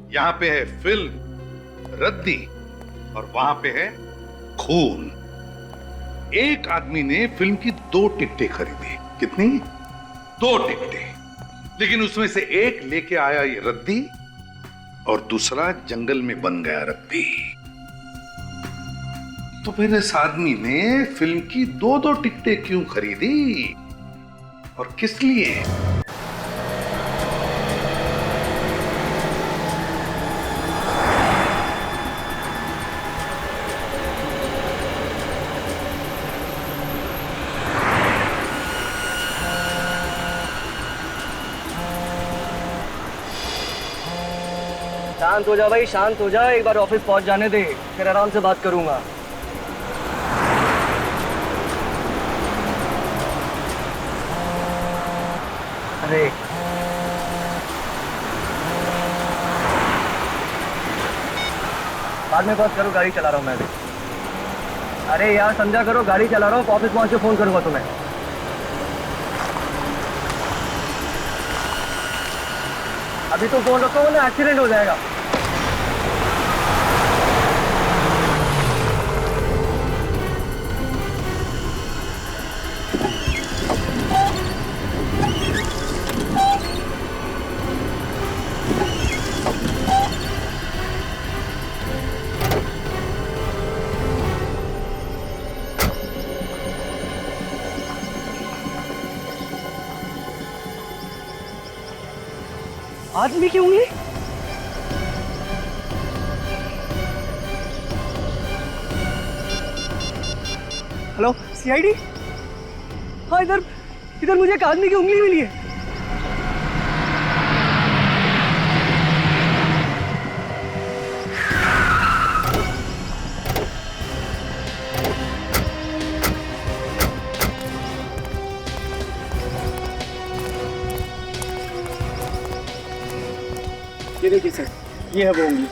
यहाँ पे है फिल्म रद्दी और वहां पे है खून। एक आदमी ने फिल्म की 2 टिकटें खरीदी। कितनी? 2 टिकटें। लेकिन उसमें से एक लेके आया ये रद्दी और दूसरा जंगल में बन गया रद्दी। तो फिर इस आदमी ने फिल्म की 2-2 टिकटें क्यों खरीदी और किस लिए? शांत हो जा भाई, शांत हो जा। एक बार ऑफिस पहुंच जाने दे, फिर आराम से बात करूंगा। अरे बाद में बात करो, गाड़ी चला रहा हूँ मैं अभी। अरे यार समझा करो, गाड़ी चला रहा हूँ, ऑफिस पहुंच के फोन करूंगा तुम्हें। अभी तो फोन रखो ना, एक्सीडेंट हो जाएगा। आदमी की उंगली? Hello CID? हाँ, इधर इधर मुझे एक आदमी की उंगली मिली है। ये देखिए सर, ये है वो उंगली।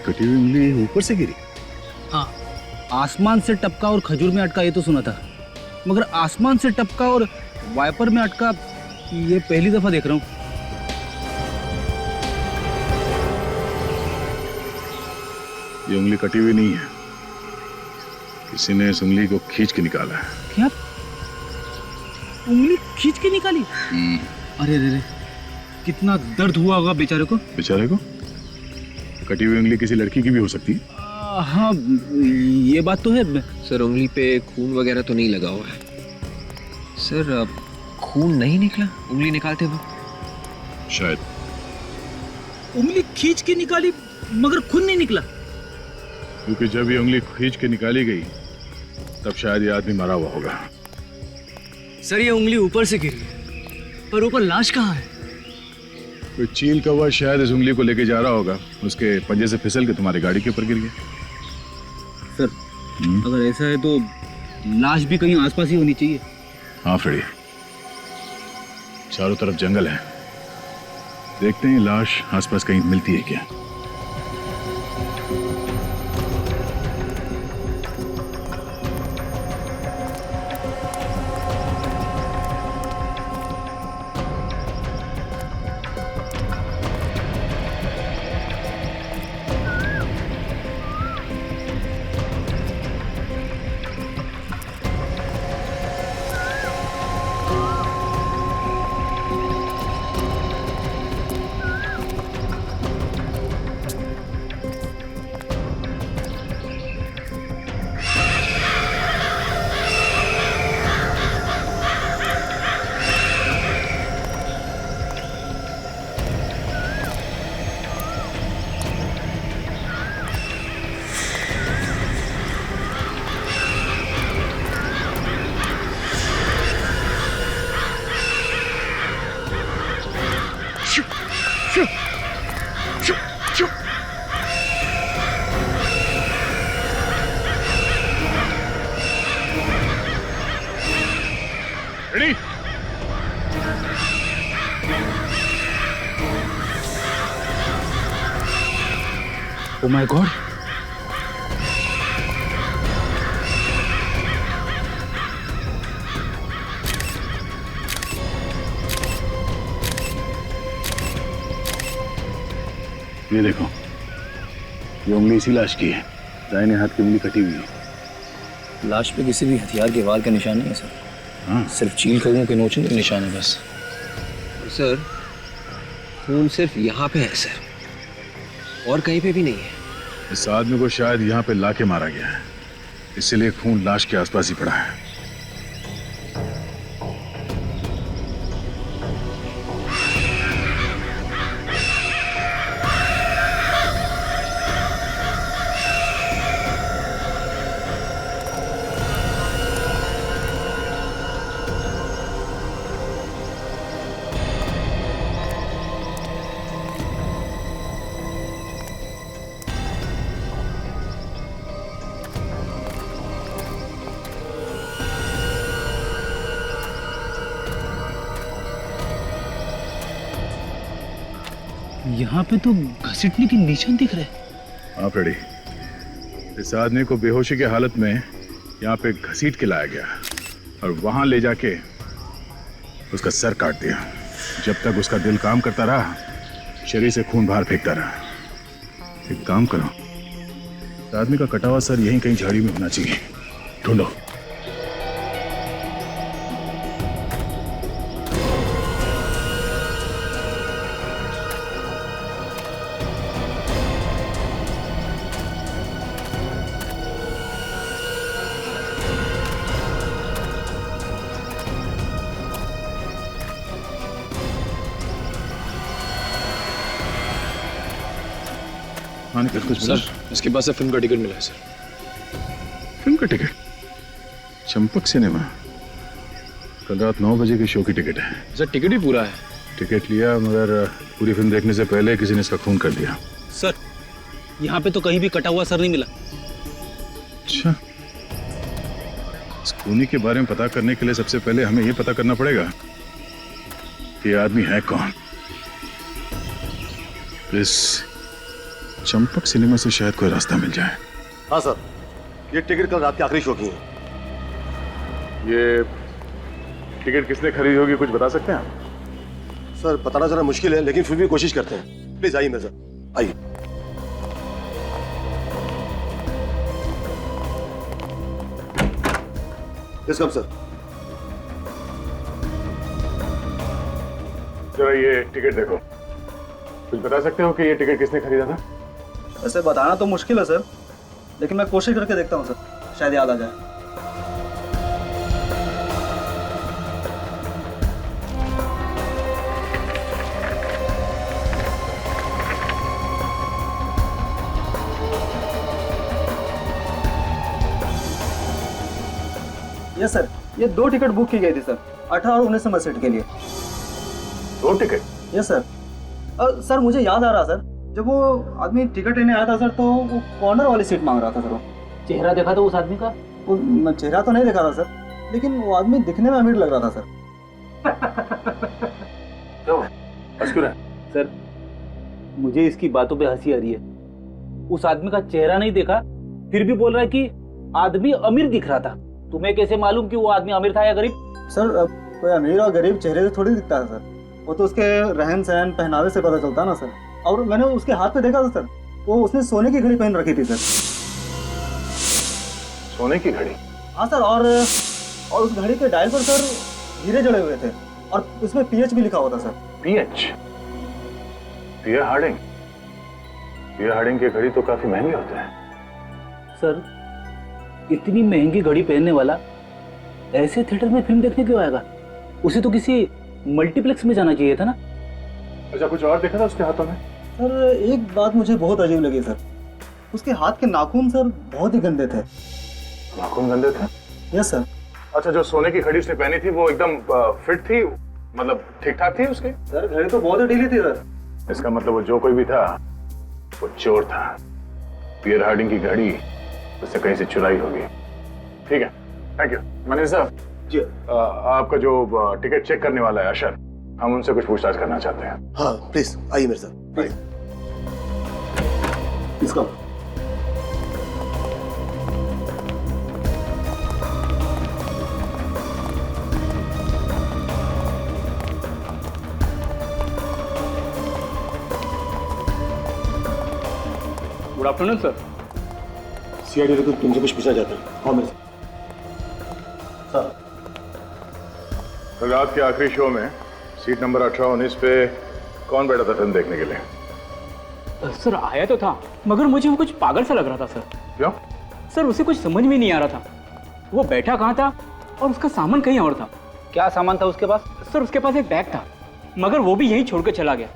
कटी हुई उंगली ऊपर से गिरी? हाँ, आसमान से टपका और खजूर में अटका ये तो सुना था, मगर आसमान से टपका और वाइपर में अटका ये पहली दफा देख रहा हूँ। ये उंगली कटी हुई नहीं है, किसी ने इस उंगली को खींच के निकाला है। क्या? उंगली खींच के निकाली? अरे रे रे, कितना दर्द हुआ होगा बेचारे को। बेचारे को? कटी हुई उंगली किसी लड़की की भी हो सकती है। हाँ, ये बात तो है। सर उंगली पे खून वगैरह तो नहीं लगा हुआ है। सर खून नहीं निकला उंगली निकालते वक्त? शायद। उंगली खींच के निकाली मगर खून नहीं निकला? क्योंकि जब ये उंगली खींच के निकाली गई तब शायद ये आदमी मरा हुआ होगा। सर ये उंगली ऊपर से गिरी है, पर ऊपर लाश कहाँ है? कोई चील कौवा शायद इस उंगली को लेके जा रहा होगा, उसके पंजे से फिसल के तुम्हारी गाड़ी के ऊपर गिर गया। सर अगर ऐसा है तो लाश भी कहीं आसपास ही होनी चाहिए। हाँ फ्रेडी, चारों तरफ जंगल है, देखते हैं लाश आसपास कहीं मिलती है क्या। रेडी? ओ माय गॉड, ये देखो, ये उंगली इसी लाश की है। दाहिने हाथ की उंगली कटी हुई है। लाश पे किसी भी हथियार के वार का निशान नहीं है सर। हाँ, सिर्फ चील कौओं के नोचने के निशान है बस। सर खून सिर्फ यहाँ पे है सर, और कहीं पे भी नहीं है। इस आदमी को शायद यहाँ पे लाके मारा गया है, इसलिए खून लाश के आसपास ही पड़ा है। यहाँ पे तो घसीटने के निशान दिख रहे हैं। हाँ फ्रेडी, इस आदमी को बेहोशी की हालत में यहाँ पे घसीट के लाया गया और वहां ले जाके उसका सर काट दिया। जब तक उसका दिल काम करता रहा, शरीर से खून बाहर फेंकता रहा। एक काम करो, इस आदमी का कटा हुआ सर यहीं कहीं झाड़ी में होना चाहिए, ढूंढो। हाँ, निकल कुछ सर इसके पास से फिल्म का टिकट मिला है सर। फिल्म का टिकट? चंपक सिनेमा, कल रात 9 बजे के शो की टिकट है। सर टिकट ही पूरा है। टिकट लिया, मगर पूरी फिल्म देखने से पहले किसी ने इसका खून कर दिया। सर यहाँ पे तो कहीं भी कटा हुआ सर नहीं मिला। अच्छा, इस खूनी के बारे में पता करने के लिए सबसे पहले हमें यह पता करना पड़ेगा कि ये आदमी है कौन। इस चंपक सिनेमा से शायद कोई रास्ता मिल जाए। हाँ सर, ये टिकट कल रात की आखिरी शो की है। ये टिकट किसने खरीदी होगी, कुछ बता सकते हैं आप? सर बताना जरा मुश्किल है, लेकिन फिर भी कोशिश करते हैं। प्लीज आइए मिर्जा, आइए। Yes come sir. जरा ये टिकट देखो, कुछ बता सकते हो कि ये टिकट किसने खरीदा था? वैसे बताना तो मुश्किल है सर, लेकिन मैं कोशिश करके देखता हूँ सर, शायद याद आ जाए। यस सर, ये 2 टिकट बुक की गई थी सर, 18 और 19 नंबर सीट के लिए। 2 टिकट? Yes sir. सर मुझे याद आ रहा सर, जब वो आदमी टिकट लेने आया था सर, तो वो कॉर्नर वाली सीट मांग रहा था सर। वो चेहरा देखा था उस आदमी का? वो चेहरा तो नहीं देखा था सर, लेकिन वो आदमी दिखने में अमीर लग रहा था सर। सर मुझे इसकी बातों पे हंसी आ रही है। उस आदमी का चेहरा नहीं देखा, फिर भी बोल रहा है कि आदमी अमीर दिख रहा था। तुम्हें कैसे मालूम कि वो आदमी अमीर था या गरीब? सर कोई अमीर और गरीब चेहरे से थोड़ी दिखता है सर, वो तो उसके रहन सहन पहनावे से पता चलता है ना सर। और मैंने उसके हाथ पे देखा था सर, वो उसने सोने की घड़ी पहन रखी थी सर। सोने की घड़ी? हाँ सर, और उस घड़ी के डायल पर सर हीरे जड़े हुए थे, और उसमें PH भी लिखा हुआ था सर। PH? पियर हार्डिंग? पियर हार्डिंग की घड़ी तो काफी महंगे होते हैं। सर इतनी महंगी घड़ी पहनने वाला ऐसे थिएटर में फिल्म देखने क्यों आएगा? उसे तो किसी मल्टीप्लेक्स में जाना चाहिए था ना। अच्छा, कुछ और देखा था उसके हाथों में? सर एक बात मुझे बहुत अजीब लगी सर, उसके हाथ के नाखून सर बहुत ही गंदे थे। नाखून गंदे थे? Yes sir. अच्छा, जो सोने की घड़ी उसने पहनी थी वो एकदम फिट थी, मतलब ठीक ठाक थी उसकी? सर घड़ी तो बहुत ही ढीली थी सर। इसका मतलब वो जो कोई भी था वो चोर था। पियर हार्डिंग की घड़ी उससे कहीं से चुराई होगी। ठीक है, थैंक यू। मैनेजर साहब जी। आपका जो टिकट चेक करने वाला है अशर, हम उनसे कुछ पूछताछ करना चाहते हैं। हाँ प्लीज आइए मिर्जा, आइए। इसका आफ्टरनून सर। सीआईडी को तुमसे कुछ पूछना चाहता हूँ। हाँ मेरे सर। तो रात के आखिरी शो में सीट नंबर 18-19 पे कौन बैठा था फिल्म देखने के लिए? सर आया तो था, मगर मुझे वो कुछ पागल सा लग रहा था सर। क्यों? सर उसे कुछ समझ में नहीं आ रहा था, वो बैठा कहाँ था और उसका सामान कहीं और था। क्या सामान था उसके पास? सर उसके पास एक बैग था, मगर वो भी यहीं छोड़ के चला गया।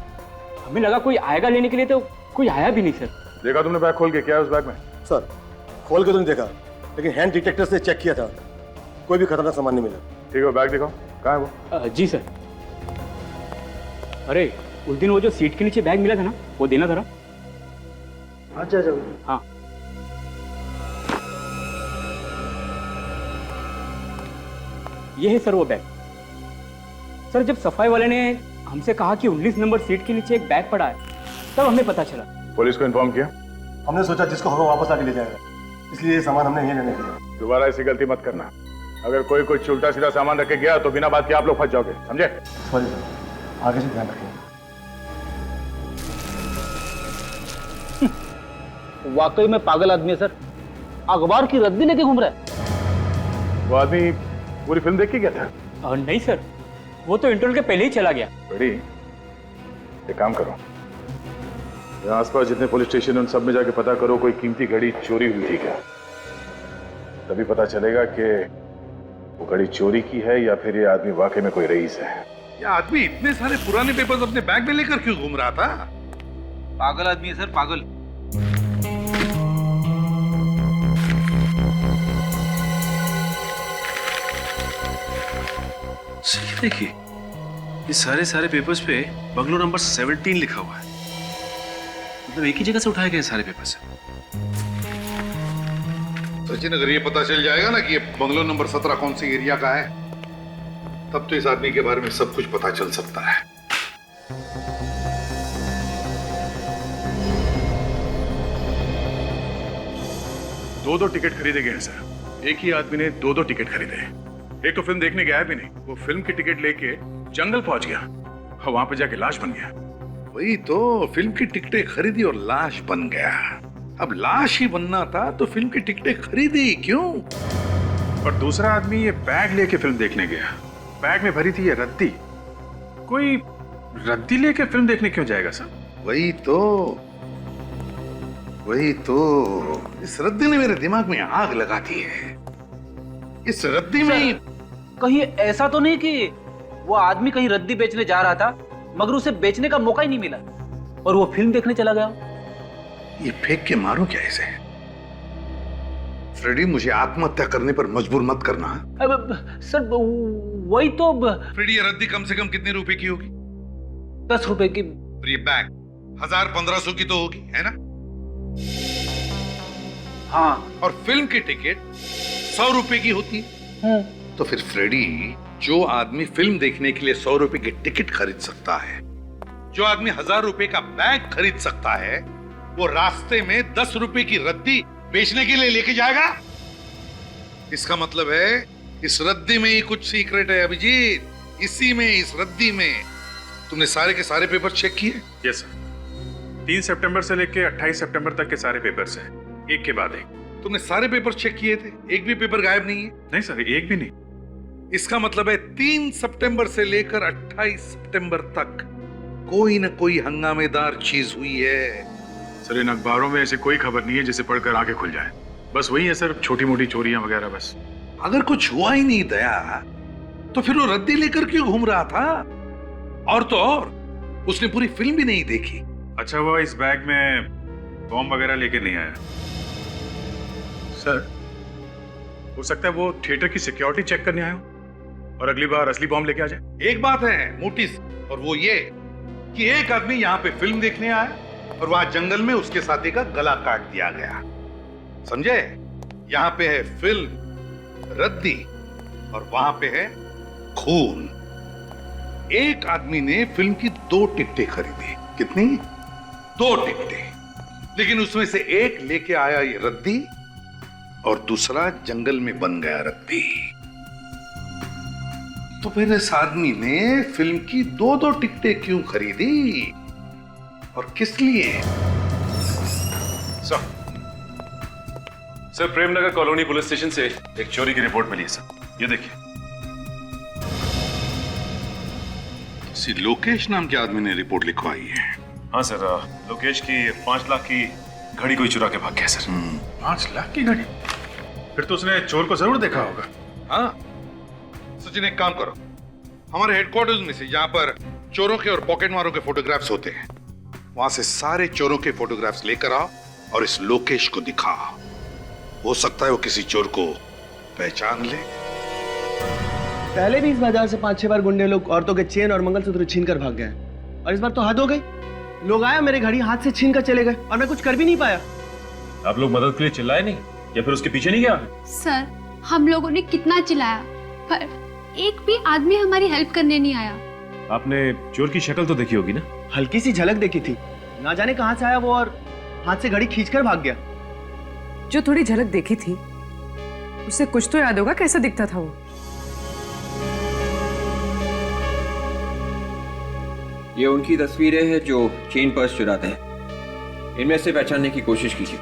हमें लगा कोई आएगा लेने के लिए, तो कोई आया भी नहीं सर। देखा तुमने बैग खोल के? क्या है उस बैग में? सर खोल के तो नहीं देखा, लेकिन हैंड डिटेक्टर से चेक किया था, कोई भी खतरनाक सामान नहीं मिला। ठीक है, बैग दिखाओ, कहाँ है वो? जी सर। अरे उस दिन वो जो सीट के नीचे बैग मिला था ना, वो देना था ना। अच्छा अच्छा। हाँ ये है सर वो बैग। सर जब सफाई वाले ने हमसे कहा कि 19 नंबर सीट के नीचे एक बैग पड़ा है, तब हमें पता चला। पुलिस को इन्फॉर्म किया? हमने सोचा जिसको हमें वापस आके ले जाएगा, इसलिए ये सामान हमने यहीं लेने दिया। दोबारा ऐसी गलती मत करना। अगर कोई कुछ उल्टा सीधा सामान रख के गया तो बिना बात के आप लोग फंस जाओगे, समझे? सॉरी सर, आगे से ध्यान रखिए। वाकई में पागल आदमी है सर, अखबार की रद्दी लेके घूम रहा है। वो आदमी पूरी फिल्म देख के गया था? नहीं सर, वो तो इंटरवल के पहले ही चला गया। बड़ी एक काम करो, यहाँ आसपास जितने पुलिस स्टेशन उन सब में जाके पता करो कोई कीमती घड़ी चोरी हुई थी क्या। तभी पता चलेगा कि वो घड़ी चोरी की है या फिर ये आदमी वाकई में कोई रईस है। ये आदमी इतने सारे पुराने पेपर्स अपने बैग में लेकर क्यों घूम रहा था? पागल आदमी है सर, पागल। सर देखिए, ये सारे पेपर्स पे बंगलो नंबर 17 लिखा हुआ है। मतलब एक ही जगह से उठाए गए सारे पेपर्स। सचिन, अगर ये पता चल जाएगा ना कि ये बंगलो नंबर 17 कौन सी एरिया का है, तब तो इस आदमी के बारे में सब कुछ पता चल सकता है। दो टिकट खरीदे गए हैं सर। एक ही आदमी ने दो टिकट खरीदे। एक तो फिल्म देखने गया भी नहीं, वो फिल्म की टिकट लेके जंगल पहुंच गया और वहां पे जाके लाश बन गया। वही तो, फिल्म की टिकटें खरीदी और लाश बन गया। अब लाश ही बनना था तो फिल्म की टिकटें खरीदी क्यों? और दूसरा आदमी ये बैग लेके फिल्म देखने गया। बैग में भरी थी ये रद्दी। कोई रद्दी लेके फिल्म देखने क्यों जाएगा सर? वही तो इस रद्दी ने मेरे दिमाग में आग लगा दी है। इस रद्दी में कहीं ऐसा तो नहीं कि वो आदमी कहीं रद्दी बेचने जा रहा था, मगर उसे बेचने का मौका ही नहीं मिला और वो फिल्म देखने चला गया। ये फेंक के मारूं क्या इसे? फ्रेडी, मुझे आत्महत्या करने पर मजबूर मत करना। अब सर वही तो। फ्रेडी, ये रद्दी कम से कम कितने रुपए की होगी? 10 रुपए की। और ये बैग 1000-1500 की तो होगी, है ना? हाँ। और फिल्म की टिकट 100 रुपए की होती है। तो फिर फ्रेडी, जो आदमी फिल्म देखने के लिए 100 रुपए की टिकट खरीद सकता है, जो आदमी 1000 रुपए का बैग खरीद सकता है, वो रास्ते में 10 रुपए की रद्दी बेचने के लिए लेके जाएगा? इसका मतलब है इस रद्दी में ही कुछ सीक्रेट है अभिजीत। इसी में, इस रद्दी में। तुमने सारे के सारे पेपर चेक किए? Yes sir. 3 सितंबर से लेके 28 सितंबर तक के सारे पेपर्स हैं, एक के बाद एक। तुमने सारे पेपर चेक किए थे? एक भी पेपर गायब नहीं है? नहीं सर, एक भी नहीं। इसका मतलब है 3 सितंबर से लेकर 28 सितंबर तक कोई न कोई हंगामेदार चीज हुई है। सर इन अखबारों में ऐसी कोई खबर नहीं है जिसे पढ़कर आंखें खुल जाए। बस वही है सर, छोटी मोटी चोरियां वगैरह बस। अगर कुछ हुआ ही नहीं दया, तो फिर वो रद्दी लेकर क्यों घूम रहा था? और तो और, उसने पूरी फिल्म भी नहीं देखी। अच्छा हुआ इस बैग में बॉम्ब वगैरह लेके नहीं आया। सर हो सकता है वो थिएटर की सिक्योरिटी चेक करने आया हो और अगली बार असली बॉम्ब लेके आ जाए। एक बात है मोटी, और वो ये कि एक आदमी यहाँ पे फिल्म देखने आया और वहां जंगल में उसके साथी का गला काट दिया गया। समझे? यहाँ पे है फिल्म, रद्दी, और वहां पे है खून। एक आदमी ने फिल्म की 2 टिकटें खरीदी। कितनी? 2 टिकटें। लेकिन उसमें से एक लेके आया ये रद्दी और दूसरा जंगल में बन गया रद्दी। तो फिर इस आदमी ने फिल्म की 2 टिकटें क्यों खरीदी और किस लिए? Sir Premnagar colony police station से एक चोरी की रिपोर्ट मिली है सर, ये देखिए। किसी लोकेश नाम के आदमी ने रिपोर्ट लिखवाई है। हाँ सर, लोकेश की 5 लाख की घड़ी कोई चुरा के भाग गया सर। 5 लाख की घड़ी? फिर तो उसने चोर को जरूर देखा होगा। हाँ सचिन, एक काम करो, हमारे हेडक्वार्टर्स में से जहां पर चोरों के और पॉकेटमारों के फोटोग्राफ्स होते हैं, वहां से सारे चोरों के फोटोग्राफ्स लेकर आओ और इस लोकेश को दिखाओ। हो सकता है वो किसी चोर को पहचान ले। पहले भी इस बाजार से 5-6 बार गुंडे लोग औरतों के चेन और मंगलसूत्र छीन कर भाग गए हैं। और इस बार तो हद हो गई। लोग आया, मेरे घड़ी हाथ से छीन कर चले गए और मैं कुछ कर भी नहीं पाया। आप लोग मदद के लिए चिल्लाए नहीं या फिर उसके पीछे नहीं गया? सर, हम लोगों ने कितना चिल्लाया पर एक भी आदमी हमारी हेल्प करने नहीं आया। आपने चोर की शक्ल तो देखी होगी ना? हल्की सी झलक देखी थी, ना जाने कहां से आया वो और हाथ से घड़ी खींचकर भाग गया। जो थोड़ी झलक देखी थी उससे कुछ तो याद होगा, कैसा दिखता था वो? ये उनकी तस्वीरें हैं जो चेन पर्स चुराते हैं। इनमें से पहचानने की कोशिश कीजिए।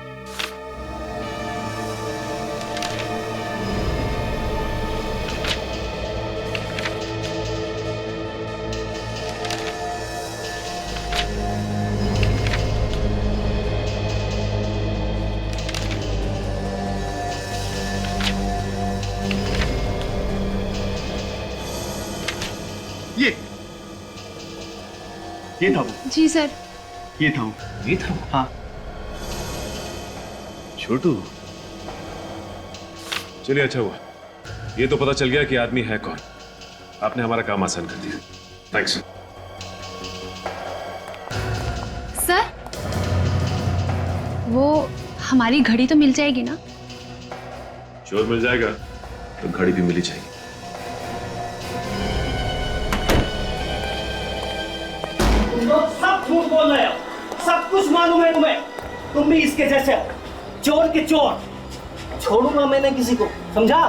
ये था वो। जी सर। ये था वो। ये था? हाँ। छोटू, चलिए अच्छा हुआ, ये तो पता चल गया कि आदमी है कौन। आपने हमारा काम आसान कर दिया। थैंक्स। सर, वो हमारी घड़ी तो मिल जाएगी ना? चोर मिल जाएगा तो घड़ी भी मिली जाएगी। सब झूठ बोल रहे हो, सब कुछ मालूम है तुम्हें। तुम भी इसके जैसे हो, चोर के चोर। छोड़ूंगा मैंने किसी को, समझा?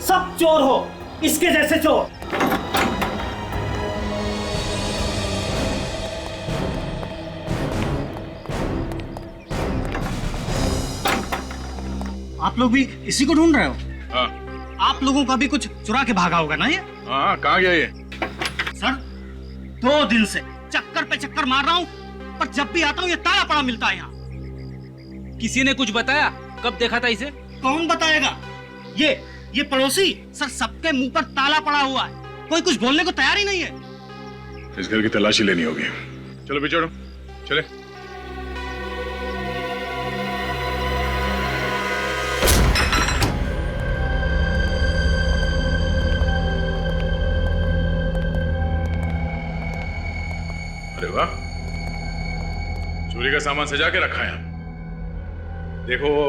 सब चोर हो, इसके जैसे चोर। आप लोग भी इसी को ढूंढ रहे हो? हाँ। आप लोगों का भी कुछ चुरा के भागा होगा ना ये? हाँ, कहाँ गया ये? सर, 2 दिन से चक्कर पे चक्कर मार रहा हूँ, पर जब भी आता हूँ ये ताला पड़ा मिलता है यहाँ। किसी ने कुछ बताया? कब देखा था इसे? कौन बताएगा? ये पड़ोसी। सर, सबके मुंह पर ताला पड़ा हुआ है, कोई कुछ बोलने को तैयार ही नहीं है। इस घर की तलाशी लेनी होगी। चलो बिछोड़ो, चले। अरे वाह, चोरी का सामान सजा के रखा है। देखो वो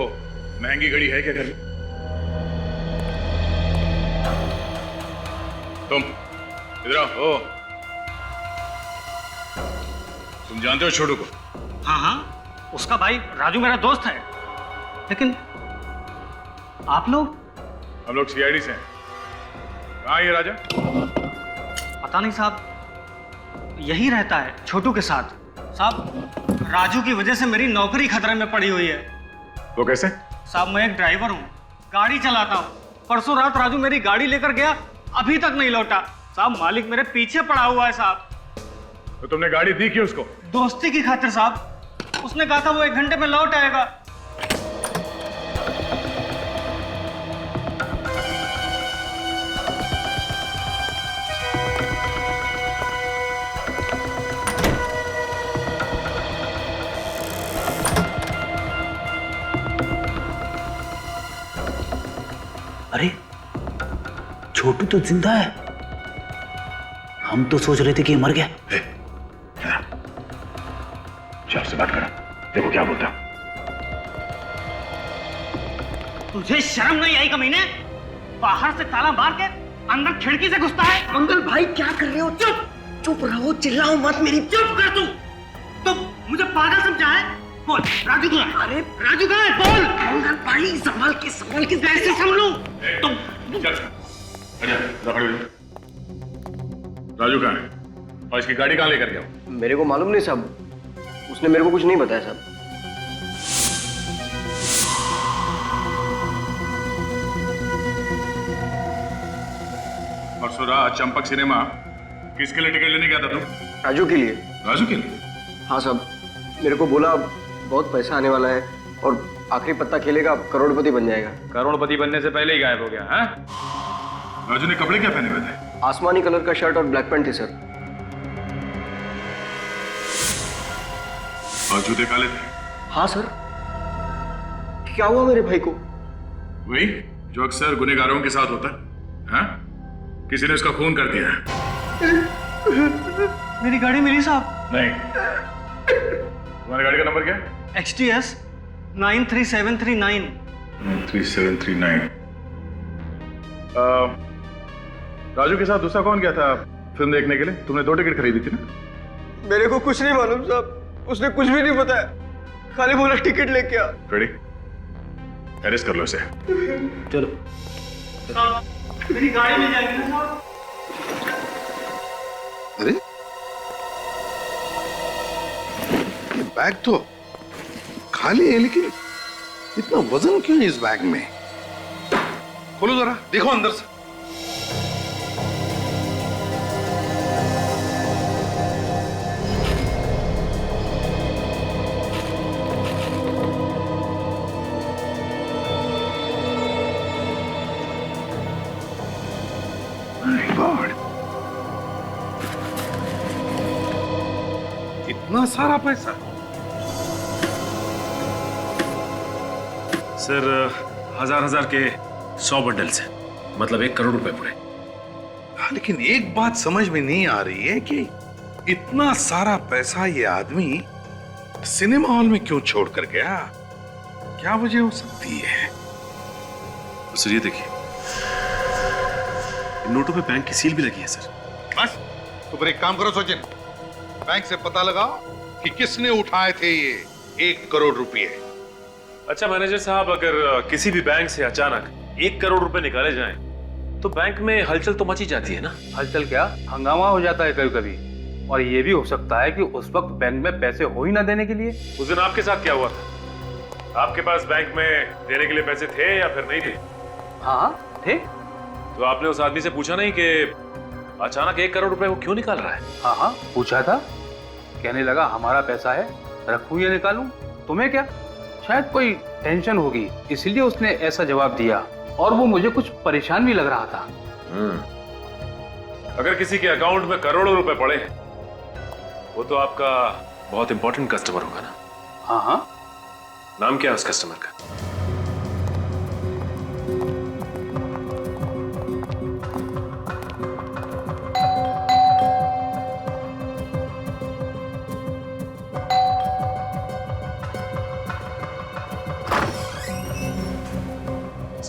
महंगी घड़ी है क्या घर में? तुम इधर आओ। ओ, तुम जानते हो छोटू को? हाँ, उसका भाई राजू मेरा दोस्त है। लेकिन आप लोग? हम लोग सीआईडी से हैं। कहाँ है ये राजा? पता नहीं साहब, यही रहता है छोटू के साथ। साहब, राजू की वजह से मेरी नौकरी खतरे में पड़ी हुई है। वो कैसे? साहब, मैं एक ड्राइवर हूँ, गाड़ी चलाता हूँ। परसों रात राजू मेरी गाड़ी लेकर गया, अभी तक नहीं लौटा। साहब, मालिक मेरे पीछे पड़ा हुआ है साहब। तो तुमने गाड़ी दी क्यों उसको? दोस्ती की खातिर साहब। उसने कहा था वो 1 घंटे में लौट आएगा। अरे, छोटू तो जिंदा है। हम तो सोच रहे थे कि मर गया। चार से बात करो, देखो क्या बोलता। तुझे शर्म नहीं आई कमीने? बाहर से ताला मार के अंदर खिड़की से घुसता है। मंगल भाई, क्या कर रहे हो? चुप रहो, चिल्लाओ मत। मेरी चुप कर तू मुझे पागल समझा है? बोल, राजू कहाँ है? अरे राजू कहाँ है? बोल। मंगल भाई, संभाल के कैसे संभलूं? तुम राजू कहाँ है? और इसकी गाड़ी कहाँ लेकर गया? मेरे को मालूम नहीं साहब, उसने मेरे को कुछ नहीं बताया साहब। सुरा चंपक सिनेमा किसके लिए टिकट लेने गया था तुम? राजू के लिए। राजू के लिए? हाँ साहब, मेरे को बोला बहुत पैसा आने वाला है और आखिरी पत्ता खेलेगा करोड़पति बन जाएगा। करोड़पति बनने से पहले ही गायब हो गया। हाँ, राजू ने कपड़े क्या पहने हुए थे? आसमानी कलर का शर्ट और ब्लैक पैंट थी सर। और जूते काले थे? हाँ सर। क्या हुआ मेरे भाई को? वही जो अक्सर गुनहगारों के साथ होता है। हाँ? किसी ने उसका खून कर दिया। मेरी गाड़ी मिली साहब। नहीं। तुम्हारी गाड़ी का नंबर क्या है? XTS 93739। 93739। राजू के साथ दूसरा कौन गया था फिल्म देखने के लिए? तुमने 2 टिकट खरीदी थी ना? मेरे को कुछ नहीं मालूम साहब, उसने कुछ भी नहीं बताया, खाली बोला टिकट लेके आ। रेडी? अरेस्ट कर लो इसे। चलो। मेरी गाड़ी मिल जाएगी ना साहब? अरे ये बैग तो खाली है, लेकिन इतना वजन क्यों है इस बैग में? खोलो जरा, देखो अंदर से। इतना सारा पैसा? सर 1000 के 100 बंडल्स हैं, मतलब 1 करोड़ रुपए पूरे। लेकिन एक बात समझ में नहीं आ रही है कि इतना सारा पैसा ये आदमी सिनेमा हॉल में क्यों छोड़ कर गया? क्या वजह हो सकती है? सर ये देखिए, इन नोटों पे बैंक की सील भी लगी है सर। बस तो फिर एक काम करो सचिन, बैंक से पता लगाओ कि किसने उठाए थे ये 1 करोड़ रुपए। अच्छा मैनेजर साहब, अगर किसी भी बैंक से अचानक 1 करोड़ रुपए निकाले जाएं, तो बैंक में हलचल तो मची जाती है ना? हलचल क्या, हंगामा हो जाता है कभी कभी। और ये भी हो सकता है कि उस वक्त बैंक में पैसे हो ही ना देने के लिए। उस दिन आपके साथ क्या हुआ था? आपके पास बैंक में देने के लिए पैसे थे या फिर नहीं थे? हाँ थे। तो आपने उस आदमी से पूछा नहीं कि अचानक 1 करोड़ रुपए वो क्यों निकाल रहा है? हाँ पूछा था। कहने लगा हमारा पैसा है, रखूं या निकालूं, तुम्हें क्या? शायद कोई टेंशन होगी, इसलिए उसने ऐसा जवाब दिया। और वो मुझे कुछ परेशान भी लग रहा था। अगर किसी के अकाउंट में करोड़ों रुपए पड़े हैं, वो तो आपका बहुत इंपॉर्टेंट कस्टमर होगा ना? हाँ। नाम क्या है उस कस्टमर का?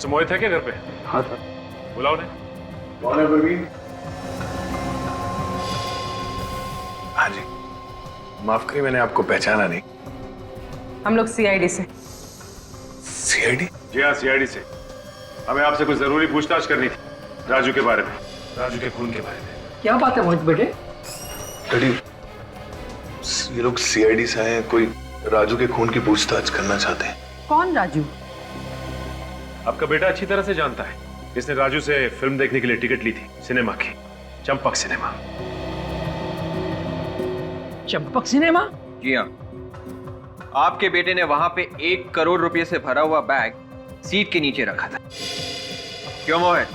मोहित है क्या घर पे? हाँ सर। बुलाओ ने। कौन है परवीन? हाँ जी, माफ करिए मैंने आपको पहचाना नहीं। हम लोग CID से। CID? जी हाँ, CID से। हमें आपसे कुछ जरूरी पूछताछ करनी थी, राजू के बारे में, राजू के खून के बारे में। क्या बात है मोहित बेटे? डैडी, ये लोग CID से आए हैं, कोई राजू के खून की पूछताछ करना चाहते हैं। कौन राजू? आपका बेटा अच्छी तरह से जानता है, इसने राजू से फिल्म देखने के लिए टिकट ली थी, सिनेमा की, चंपक सिनेमा। चंपक सिनेमा? जी हाँ, आपके बेटे ने वहां पे 1 करोड़ रुपए से भरा हुआ बैग सीट के नीचे रखा था। क्यों मोहित?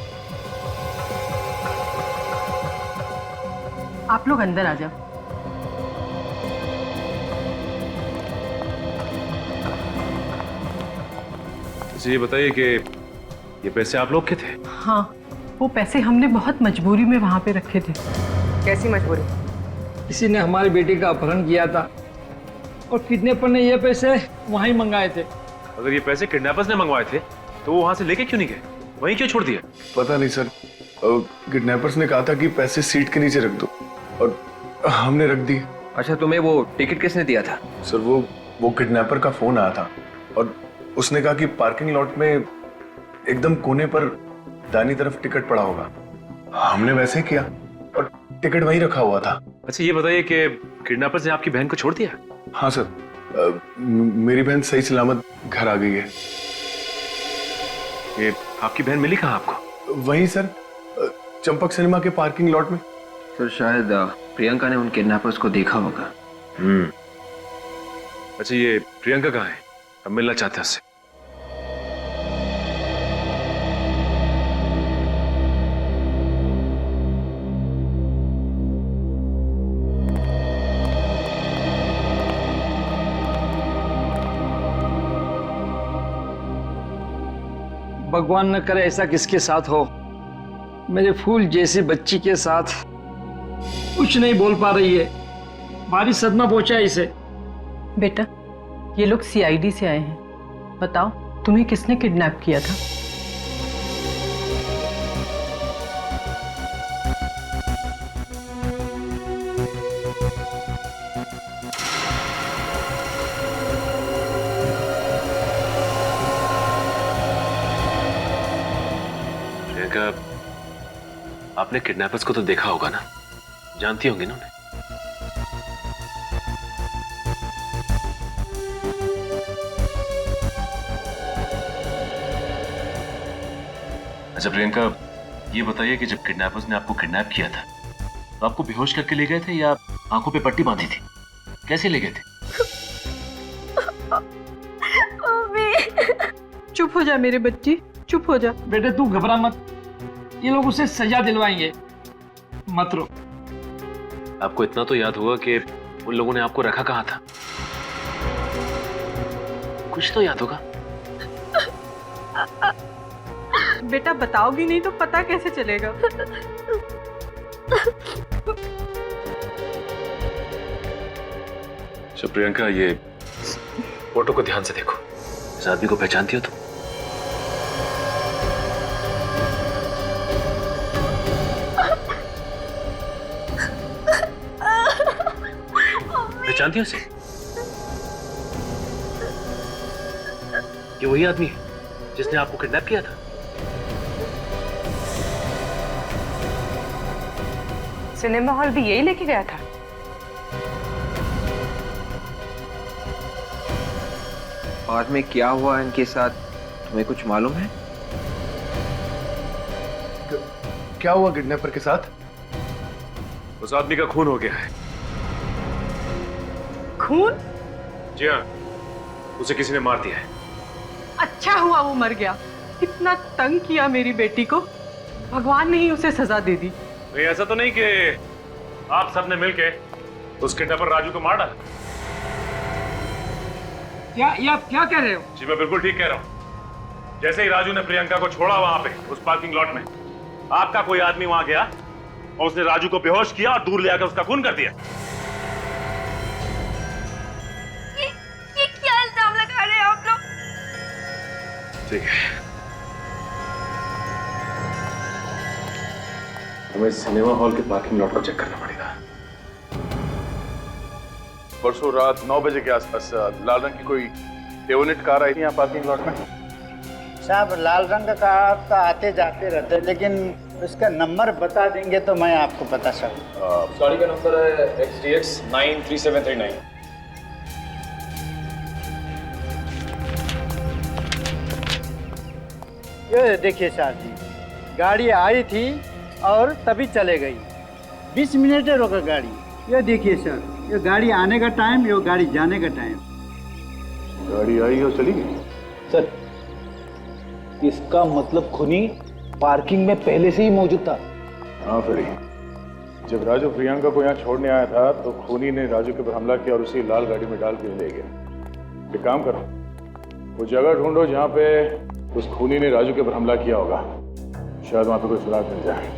आप लोग अंदर आ जाओ। ये बताइए कि ये पैसे आप लोग के थे? हाँ, वो पैसे हमने बहुत मजबूरी में वहाँ पे रखे थे। कैसी मजबूरी? किसी ने हमारे बेटे का अपहरण किया था और किडनैपर ने ये पैसे वहीं मंगाए थे। अगर ये पैसे किडनैपर्स ने मंगवाए थे तो वो वहां से लेके क्यों नहीं गए, वहीं क्यों छोड़ दिए? पता नहीं सर, किडनैपर्स ने कहा था कि पैसे सीट के नीचे रख दो और हमने रख दिए। अच्छा, तुम्हें वो टिकट किसने दिया था? सर वो किडनैपर का फोन आया था और उसने कहा कि पार्किंग लॉट में एकदम कोने पर दाहिनी तरफ टिकट पड़ा होगा। हमने वैसे किया और टिकट वहीं रखा हुआ था। अच्छा ये बताइए कि किडनैपर्स ने आपकी बहन को छोड़ दिया? हाँ सर, मेरी बहन सही सलामत घर आ गई है। ये आपकी बहन मिली कहाँ आपको? वहीं सर, चंपक सिनेमा के पार्किंग लॉट में। सर शायद प्रियंका ने उन किडनैपर्स को देखा होगा। अच्छा, ये प्रियंका कहाँ है? हम मिलना चाहते हैं उससे। भगवान न करे ऐसा किसके साथ हो। मेरे फूल जैसी बच्ची के साथ कुछ नहीं बोल पा रही है। भारी सदमा पहुंचा है इसे। बेटा, ये लोग सीआईडी से आए हैं। बताओ, तुम्हें किसने किडनैप किया था? प्रियंका, आपने किडनैपर्स को तो देखा होगा ना? जानती होंगी ना उन्हें? अच्छा प्रियंका, ये बताइए कि जब किडनैपर्स ने आपको किडनैप किया था तो आपको बेहोश करके ले गए थे या आंखों पे पट्टी बांधी थी? कैसे ले गए थे? चुप हो जा मेरे बच्ची, चुप हो जा। बेटे तू घबरा मत, ये लोग उसे सजा दिलवाएंगे, मत रो। आपको इतना तो याद होगा कि उन लोगों ने आपको रखा कहाँ था? कुछ तो याद होगा। बेटा बताओगी नहीं तो पता कैसे चलेगा? अच्छा प्रियंका, ये फोटो को ध्यान से देखो। इस आदमी को पहचानती हो तुम? पहचानती हो उसे? ये वही आदमी है जिसने आपको किडनैप किया था? सिनेमा हॉल भी यही लेके गया था? बाद में क्या हुआ इनके साथ, तुम्हें कुछ मालूम है? क्या हुआ किडनैपर के साथ? उस आदमी का खून हो गया है। खून? जी हाँ, उसे किसी ने मार दिया है। अच्छा हुआ वो मर गया। कितना तंग किया मेरी बेटी को, भगवान ने ही उसे सजा दे दी। नहीं, ऐसा तो नहीं कि आप सबने मिलके उस किडनैपर राजू को मार डाला? क्या ये आप क्या कह रहे हो? जी मैं बिल्कुल ठीक कह रहा हूँ। जैसे ही राजू ने प्रियंका को छोड़ा वहां पे उस पार्किंग लॉट में, आपका कोई आदमी वहां गया और उसने राजू को बेहोश किया और दूर ले आकर उसका खून कर दिया। ये क्या इल्जाम लगा रहे हो आप लोग? ठीक है, हमें सिनेमा हॉल के पार्किंग लॉट को चेक करना पड़ेगा। परसों रात 9 बजे के आसपास लाल रंग की कोई डेवोनेट कार आई थी यहाँ पार्किंग लॉट में। साहब लाल रंग का कार तो आते जाते रहते, लेकिन उसका नंबर बता देंगे तो मैं आपको बता सकूँ। गाड़ी का नंबर है XDX 93739। ये देखिए साहब जी, गाड़ी आई थी और तभी चले गई। 20 मिनट रोका गाड़ी। ये देखिए सर, ये गाड़ी आने का टाइम, ये गाड़ी जाने का टाइम। गाड़ी आई और चली गई। सर, इसका मतलब खूनी पार्किंग में पहले से ही मौजूद था। हाँ फिर जब राजू प्रियंका को यहाँ छोड़ने आया था तो खूनी ने राजू के ऊपर हमला किया और उसी लाल गाड़ी में डाल के ले गया। एक काम करो, वो जगह ढूंढो जहाँ पे उस खूनी ने राजू के ऊपर हमला किया होगा। शायद वहाँ पे कोई सुराग मिल जाए।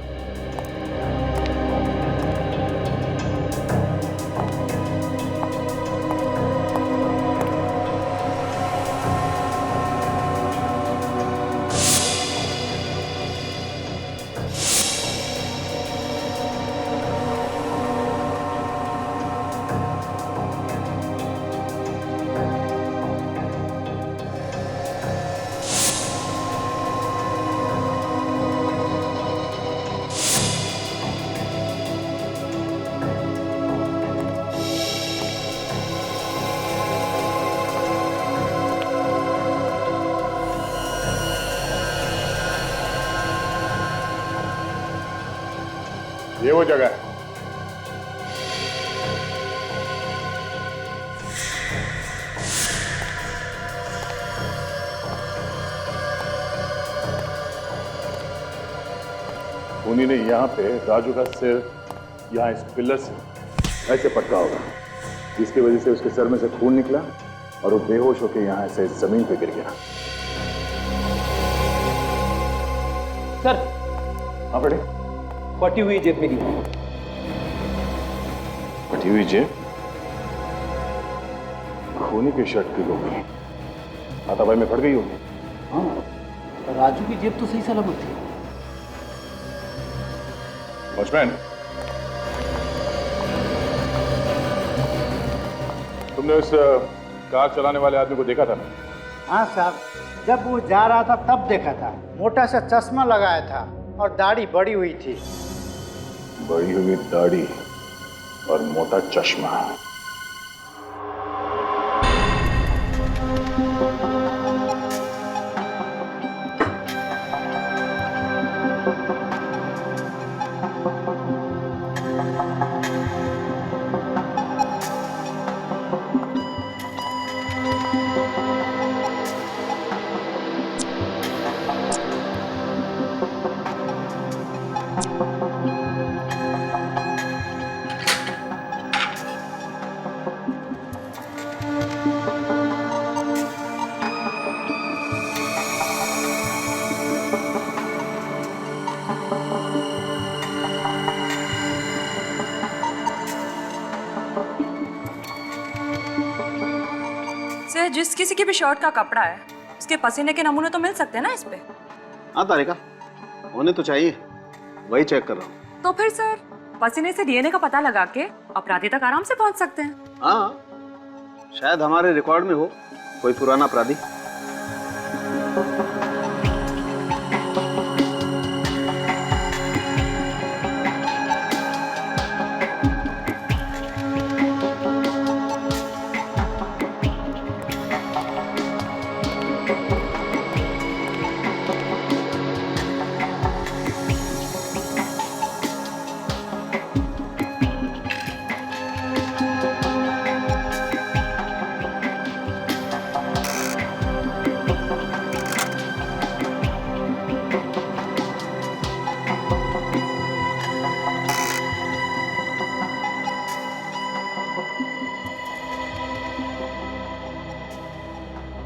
ये वो जगह है। खूनी ने यहाँ पे राजू का सिर यहाँ इस पिलर से ऐसे पटका होगा, जिसकी वजह से उसके सर में से खून निकला और वो बेहोश होकर यहाँ ऐसे जमीन पे गिर गया। सर, हाँ बेटे। फटी हुई जेब मेरी। फटी हुई जेब? खूनी की शर्ट की होगी, हाथापाई में फट गई होगी। हाँ, राजू की जेब तो सही सलामत थी। वॉचमैन, तुमने उस कार चलाने वाले आदमी को देखा था ना? हाँ साहब, जब वो जा रहा था तब देखा था। मोटा सा चश्मा लगाया था और दाढ़ी बड़ी हुई थी। बड़ी हुई दाढ़ी और मोटा चश्मा। सर, जिस किसी की भी शर्ट का कपड़ा है उसके पसीने के नमूने तो मिल सकते हैं ना इस पे? हाँ तारिका, होने तो चाहिए, वही चेक कर रहा हूँ। तो फिर सर, पसीने से डीएनए का पता लगा के अपराधी तक आराम से पहुंच सकते हैं। हाँ, शायद हमारे रिकॉर्ड में हो कोई पुराना अपराधी।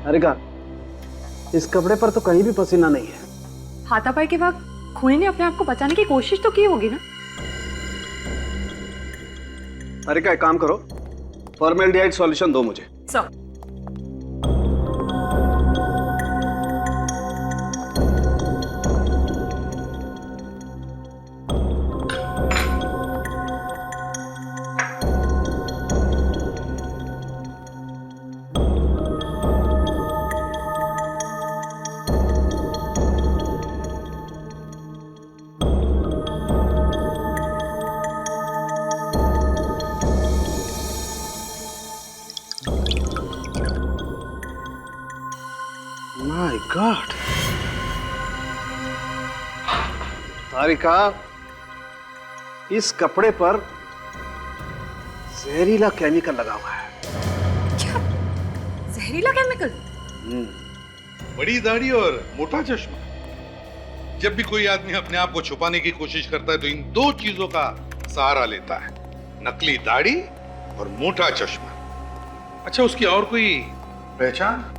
तारिका, इस कपड़े पर तो कहीं भी पसीना नहीं है। हाथापाई के वक्त खूनी ने अपने आप को बचाने की कोशिश तो की होगी ना? तारिका, एक काम करो, फॉर्मेल्डिहाइड सॉल्यूशन दो मुझे। सर, माय गॉड, तारिका, इस कपड़े पर जहरीला केमिकल लगा हुआ है। क्या? जहरीला केमिकल? बड़ी दाढ़ी और मोटा चश्मा। जब भी कोई आदमी अपने आप को छुपाने की कोशिश करता है तो इन दो चीजों का सहारा लेता है, नकली दाढ़ी और मोटा चश्मा। अच्छा, उसकी और कोई पहचान?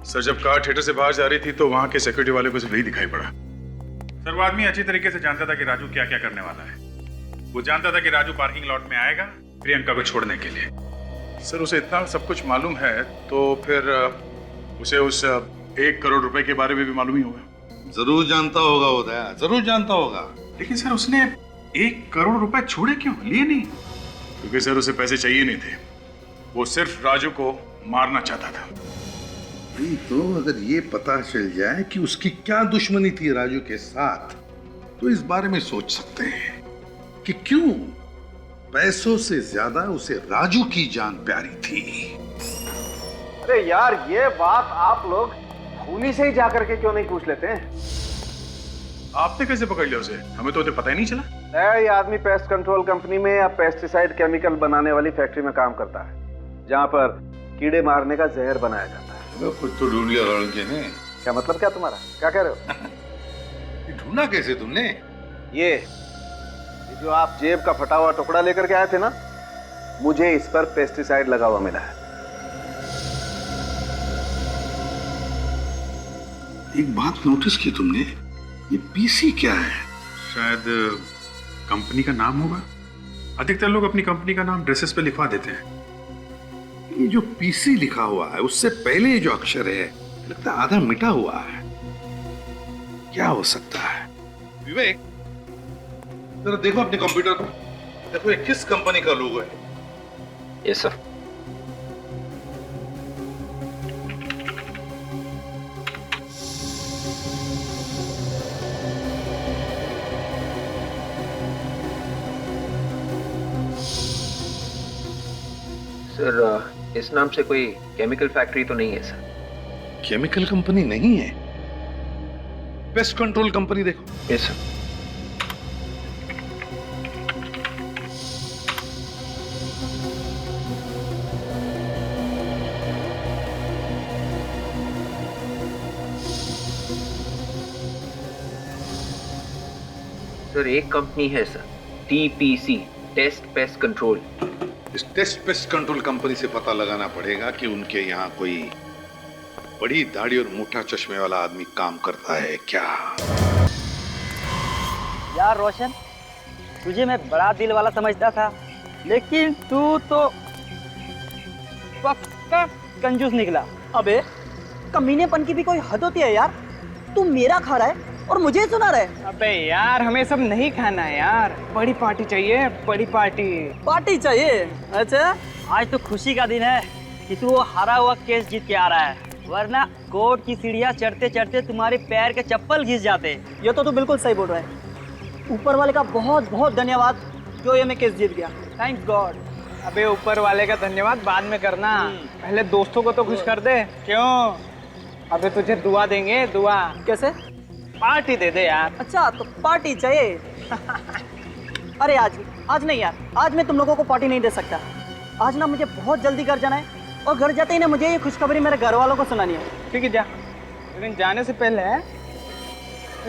सर, जब कार थिएटर से बाहर जा रही थी तो वहां के सिक्योरिटी वाले को सिर्फ यही दिखाई पड़ा। सर, वो आदमी अच्छी तरीके से जानता था कि राजू क्या क्या करने वाला है। वो जानता था कि राजू पार्किंग लॉट में आएगा प्रियंका को छोड़ने के लिए। सर, उसे इतना सब कुछ मालूम है तो फिर उसे उस 1 करोड़ रुपए के बारे में भी मालूम ही होगा। जरूर जानता होगा वो दया, जरूर जानता होगा। लेकिन सर, उसने 1 करोड़ रुपए छोड़े क्यों, लिए नहीं? क्योंकि सर उसे पैसे चाहिए नहीं थे, वो सिर्फ राजू को मारना चाहता था। तो अगर ये पता चल जाए कि उसकी क्या दुश्मनी थी राजू के साथ, तो इस बारे में सोच सकते हैं कि क्यों पैसों से ज्यादा उसे राजू की जान प्यारी थी। अरे यार, ये बात आप लोग खूनी से ही जाकर के क्यों नहीं पूछ लेते हैं? आपने कैसे पकड़ लिया उसे? हमें तो पता ही नहीं चला। ये आदमी पेस्ट कंट्रोल कंपनी में या पेस्टिसाइड केमिकल बनाने वाली फैक्ट्री में काम करता है, जहाँ पर कीड़े मारने का जहर बनाया जाता है। कुछ तो ढूंढ लिया लड़के ने। क्या मतलब क्या तुम्हारा? क्या कह रहे हो? ढूंढा कैसे तुमने? ये जो आप जेब का फटा हुआ टुकड़ा लेकर के आए थे ना, मुझे इस पर पेस्टिसाइड लगा हुआ मिला है। एक बात नोटिस की तुमने, ये पीसी क्या है? शायद कंपनी का नाम होगा। अधिकतर लोग अपनी कंपनी का नाम ड्रेसेस पे लिखवा देते हैं। ये जो पीसी लिखा हुआ है उससे पहले जो अक्षर है लगता है आधा मिटा हुआ है। क्या हो सकता है? विवेक, जरा देखो अपने कंप्यूटर पर, देखो ये किस कंपनी का लोगो है। Yes sir. सर, इस नाम से कोई केमिकल फैक्ट्री तो नहीं है सर? केमिकल कंपनी नहीं है, पेस्ट कंट्रोल कंपनी देखो। Yes sir. सर, एक कंपनी है sir, TPC, test pest control. इस टेस्ट पेस्ट कंट्रोल कंपनी से पता लगाना पड़ेगा कि उनके यहाँ कोई बड़ी दाढ़ी और मोटा चश्मे वाला आदमी काम करता है क्या। यार रोशन, तुझे मैं बड़ा दिल वाला समझता था, लेकिन तू तो पक्का कंजूस निकला। अबे कमीनेपन की भी कोई हद होती है यार। तू मेरा खा रहा है और मुझे सुना रहा है। अबे यार, हमें सब नहीं खाना है यार, बड़ी पार्टी चाहिए, बड़ी पार्टी। पार्टी चाहिए? अच्छा, आज तो खुशी का दिन है कि तू वो हारा हुआ केस जीत के आ रहा है, वरना कोर्ट की सीढ़ियाँ चढ़ते चढ़ते तुम्हारे पैर के चप्पल घिस जाते। ये तो तू बिल्कुल सही बोल रहा है। ऊपर वाले का बहुत बहुत धन्यवाद जो ये मैं केस जीत गया। Thank God. अबे ऊपर वाले का धन्यवाद बाद में करना, पहले दोस्तों को तो खुश कर दे। क्यों? अबे तुझे दुआ देंगे, दुआ। कैसे? पार्टी दे दे यार। अच्छा, तो पार्टी चाहिए? अरे आज नहीं यार, आज मैं तुम लोगों को पार्टी नहीं दे सकता। आज ना मुझे बहुत जल्दी घर जाना है, और घर जाते ही ना मुझे ये खुशखबरी मेरे घर वालों को सुनानी है। ठीक है, जा, लेकिन जाने से पहले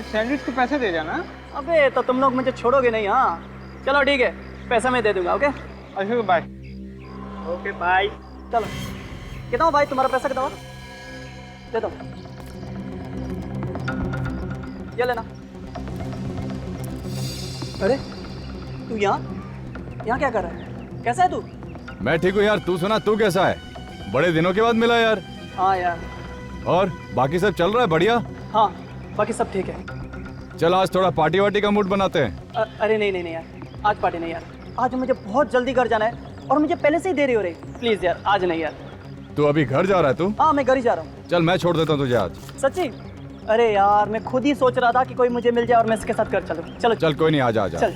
सैंडविच के पैसे दे जाना। अबे तो तुम लोग मुझे छोड़ोगे नहीं? हाँ चलो ठीक है, पैसा मैं दे दूंगा। ओके अच्छा, बाय। Okay bye. चलो, कितना हो भाई तुम्हारा पैसा? कितना दे दो, ये लेना। अरे तू यहाँ क्या कर रहा है? कैसा है तू? मैं ठीक हूँ यार, तू सुना, तू कैसा है? बड़े दिनों के बाद मिला यार। हाँ यार। और बाकी सब चल रहा है बढ़िया? हाँ बाकी सब ठीक है। चल आज थोड़ा पार्टी वार्टी का मूड बनाते हैं। अरे नहीं यार, आज पार्टी नहीं यार। आज मुझे बहुत जल्दी घर जाना है और मुझे पहले से ही देरी हो रही। प्लीज यार, आज नहीं यार। तू अभी घर जा रहा है? तू? हाँ मैं घर ही जा रहा हूँ। चल मैं छोड़ देता हूँ तुझे आज। सच्ची? अरे यार, मैं खुद ही सोच रहा था कि कोई मुझे मिल जाए और मैं इसके साथ घर चलूँ। चलो चल, कोई नहीं, आजा आजा। चल।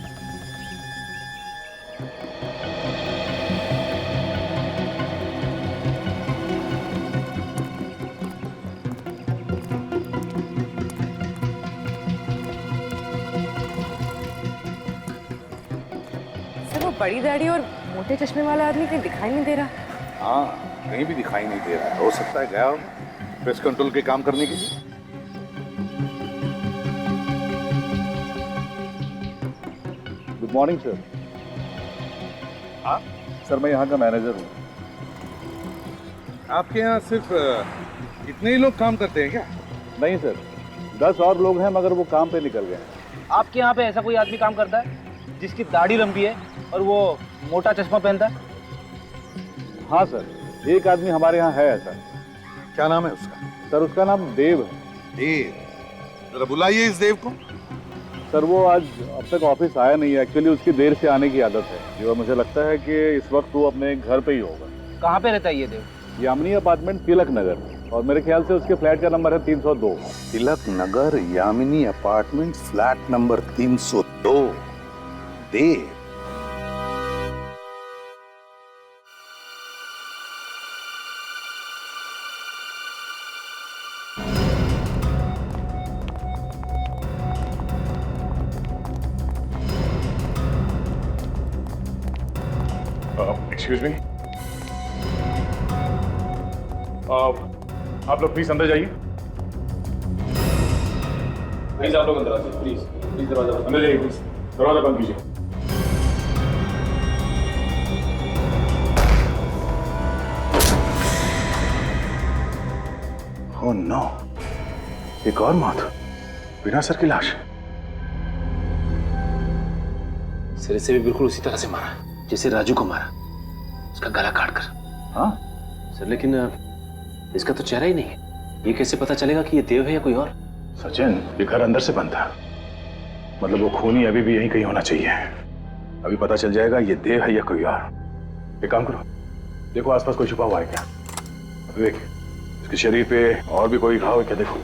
सर, वो बड़ी दाढ़ी और मोटे चश्मे वाला आदमी कहीं दिखाई नहीं दे रहा। हाँ, कहीं भी दिखाई नहीं दे रहा। हो सकता है गया हो पेस्ट कंट्रोल के काम करने के लिए। Good morning sir. हाँ सर, मैं यहाँ का मैनेजर हूँ। आपके यहाँ सिर्फ इतने ही लोग काम करते हैं क्या? नहीं सर, 10 और लोग हैं, मगर वो काम पे निकल गए हैं। आपके यहाँ पे ऐसा कोई आदमी काम करता है जिसकी दाढ़ी लंबी है और वो मोटा चश्मा पहनता है? हाँ सर, एक आदमी हमारे यहाँ है ऐसा। क्या नाम है उसका? सर उसका नाम देव है। देव? जरा बुलाइए इस देव को। सर वो आज अब तक ऑफिस आया नहीं है। एक्चुअली उसकी देर से आने की आदत है, जो मुझे लगता है कि इस वक्त वो अपने घर पे ही होगा। कहाँ पे रहता है ये देव? यामिनी अपार्टमेंट, तिलक नगर, और मेरे ख्याल से उसके फ्लैट का नंबर है 302। Tilak Nagar, Yamini apartment, flat number 302। देव? एक्सक्यूज मी, आप लोग प्लीज अंदर जाइए। प्लीज आप लोग अंदर आइए, प्लीज प्लीज दरवाजा अंदर जाइए, प्लीज दरवाजा बंद कीजिए। ओह नो, एक और मौत, बिना सर की लाश। सिर से भी बिल्कुल उसी तरह से मारा जैसे राजू को मारा, उसका गला काट कर। हाँ सर, लेकिन इसका तो चेहरा ही नहीं है, ये कैसे पता चलेगा कि ये देव है या कोई और? सचिन, ये घर अंदर से बंद था, मतलब वो खूनी अभी भी यहीं कहीं होना चाहिए। अभी पता चल जाएगा ये देव है या कोई और। एक काम करो, देखो आसपास कोई छुपा हुआ है क्या। विवेक, इसके शरीर पे और भी कोई घाव है क्या, देखो।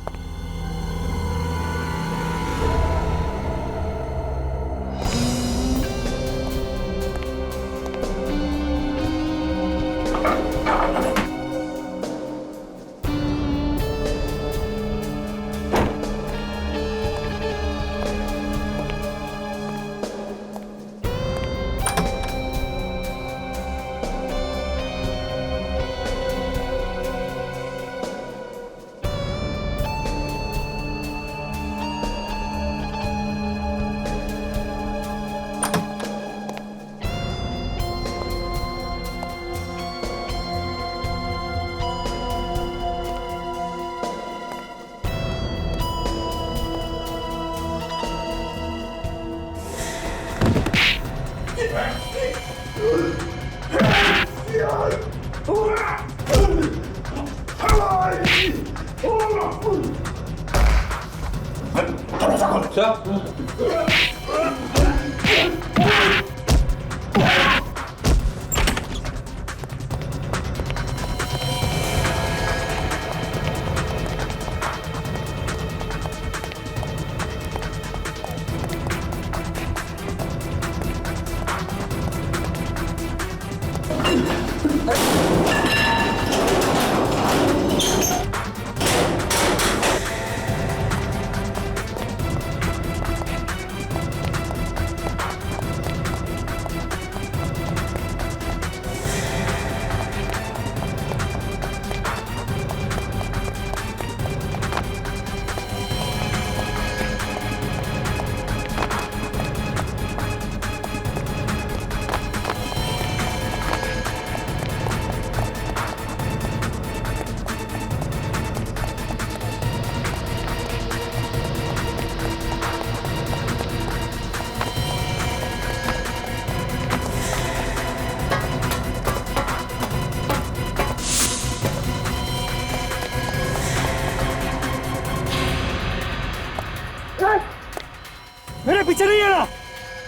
मेरे पीछे नहीं आना,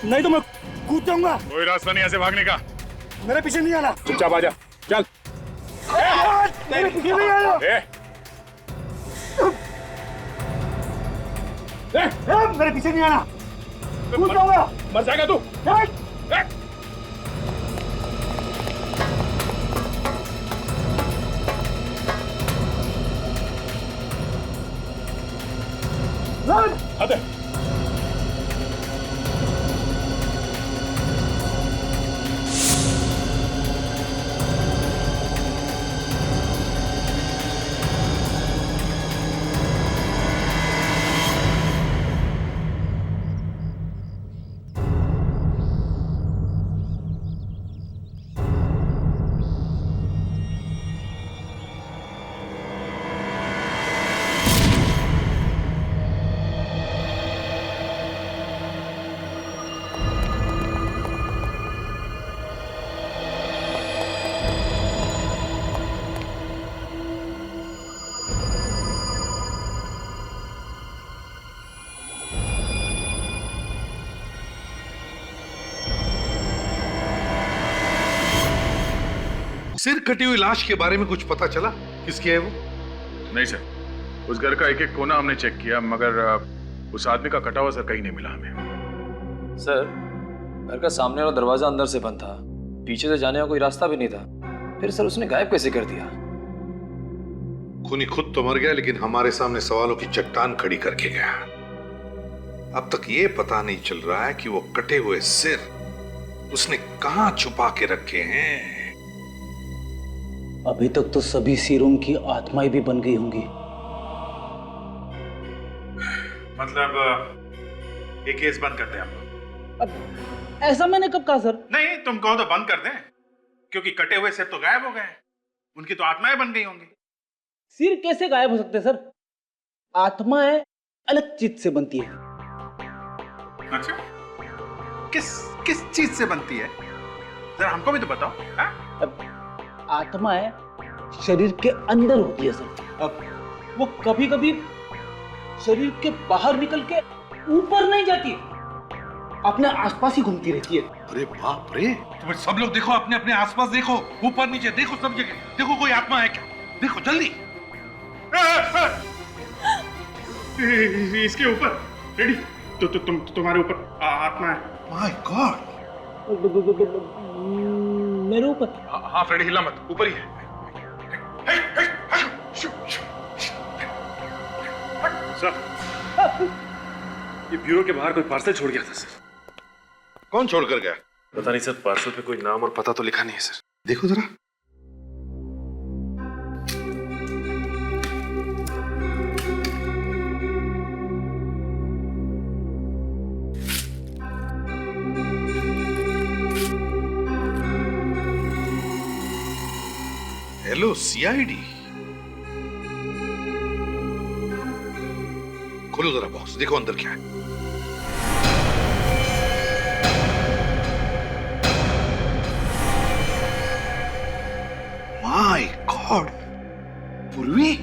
नहीं तो मैं कूद जाऊंगा। कोई रास्ता नहीं ऐसे भागने का। मेरे पीछे नहीं आना। चुपचाप आ जा, चल। मेरे पीछे नहीं आना। मेरे पीछे नहीं आना, कूद जाऊंगा। मर जाएगा तू। अबे सिर कटी हुई लाश के बारे में कुछ पता चला? किसकी है वो? नहीं सर, उस घर का एक एक कोना हमने चेक किया, मगर उस आदमी का कटा हुआ सर कहीं नहीं मिला हमें। सर, घर का सामने वाला दरवाजा अंदर से बंद था, पीछे से जाने का कोई रास्ता भी नहीं था, फिर सर उसने गायब कैसे कर दिया? खूनी खुद तो मर गया, लेकिन हमारे सामने सवालों की चट्टान खड़ी करके गया। अब तक ये पता नहीं चल रहा है कि वो कटे हुए सिर उसने कहां छुपा के रखे हैं? अभी तक तो सभी सीरों की आत्माएं भी बन गई होंगी। मतलब ये केस बंद कर दें हम लोग? अब ऐसा मैंने कब कहा सर? नहीं, तुम कहो तो बंद कर दें, क्योंकि कटे हुए सिर तो गायब हो गए हैं, उनकी तो आत्माएं बन गई होंगी। सिर कैसे गायब हो सकते हैं सर? आत्माएं अलग चीज से बनती है। अच्छा, किस चीज से बनती है? जरा हमको भी तो बताओ। हाँ? आत्माएं शरीर के अंदर होती है सर। अब वो कभी कभी शरीर के बाहर निकल के ऊपर नहीं जाती, अपने आसपास ही घूमती रहती है। अरे बाप रे, तुम सब लोग देखो, अपने अपने आसपास देखो, ऊपर नीचे देखो, सब जगह देखो, कोई आत्मा है क्या? देखो जल्दी। इसके ऊपर रेडी तो तुम्हारे ऊपर आत्मा है। माय गॉड, मेरे ऊपर? हाँ फ्रेडी, हिला मत, ऊपर ही है। सर, ये ब्यूरो के बाहर कोई पार्सल छोड़ गया था सर। कौन छोड़ कर गया? पता नहीं सर, पार्सल पे कोई नाम और पता तो लिखा नहीं है सर। देखो जरा। हेलो सीआईडी, खोलो जरा बॉक्स, देखो अंदर क्या है। माय गॉड, पूर्वी।